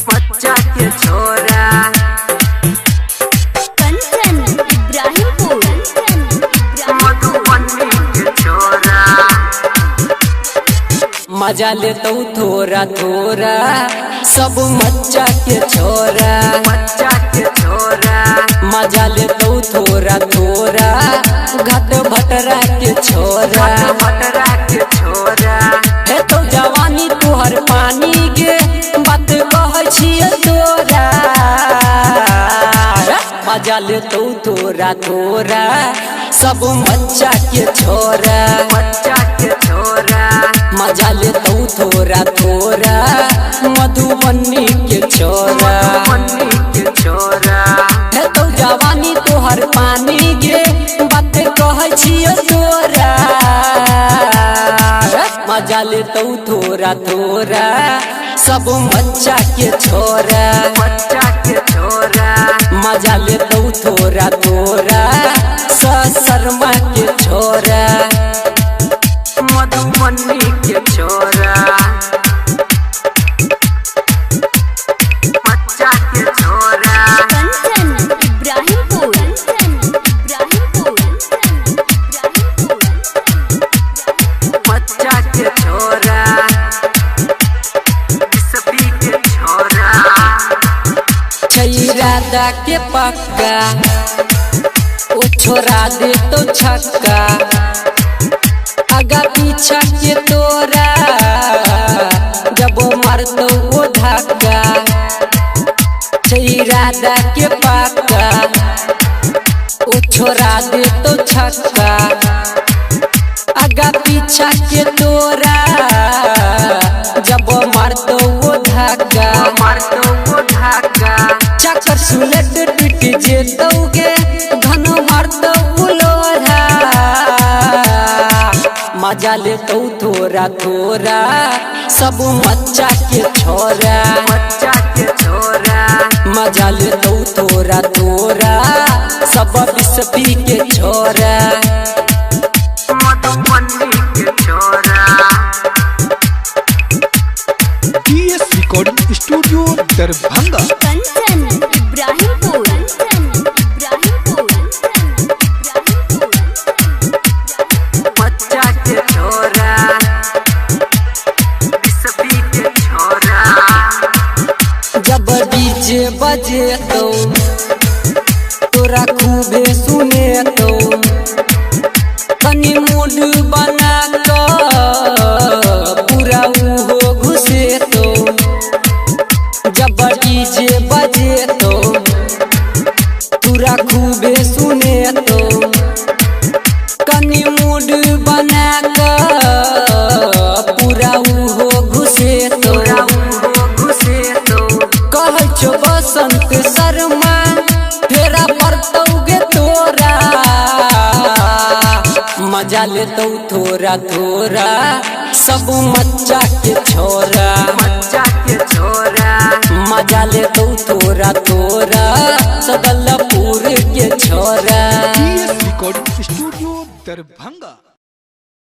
बच्चा के छोरा कंचन इब्राहिमपुर मधुबनी के छोरा मजा लेतो थोड़ा थोड़ा सब मच्चा के छोरा बच्चा के छोरा मजा लेतो थोड़ा थोड़ा घाट भटरा के छोरा भटरा के छोरा हे तो जवानी तुहर पानी गे बात कहै छियै तोरा मजा लेतो थोड़ा थोड़ा सब मच्चा के छोरा बच्चा के छोरा मजा लेतो थोड़ा थोड़ा मधुबनी के छोरा मधुबनी के छोरा हे तो जवानी तोहर पानी गे बात कहै छियै तोरा मजा लेतो थोड़ा थोड़ा सब मच्चा के छोरा बच्चा के छोरा मजा लेतो थोड़ा थोड़ा शर्मा के छोरा मधुबनी के छोरा बच्चा के छोरा कंचन इब्राहिमपुर बच्चा के छोरा सभी के छोरा राधा के पक्का ओ छोरा दे तो छक्का आगा पीछा के तोरा जब वो मारतो वो धक्का राधा के पक्का ओ छोरा दे तो छक्का आगा पीछा के तोरा जब वो मारतो वो धक्का मारतो वो धागा चक्कर सुलट पिट जेतोगे घन मारतो उलोरा मजा लेतो थोड़ा थोड़ा सब मच्चा के छोरा बच्चा के छोरा मजा लेतो थोड़ा थोड़ा सब बिस्पी के छोरा मधुबनी के छोरा DS recording studio Darbhanga. Kanchan Ibrahimpur बच्चा के छोरा सभी के छोरा जब डीजे बजे तो तोरा खूबे सुने तो तनी मूड बना पूरा हो घुसे तो जब डीजे बजे तो तोरा खूबे सुने तो कनी मूड बना पूरा हो घुसे तो घुसे तो कहै छो बसंत शर्मा फेरा पड़तौगे तोरा मजा लेतो थोड़ा थोड़ा सब मच्चा के छोरा बच्चा के छोरा मजा लेतो थोड़ा थोड़ा सदलपुर के छोरा DS रिकॉर्डिंग स्टूडियो दरभंगा।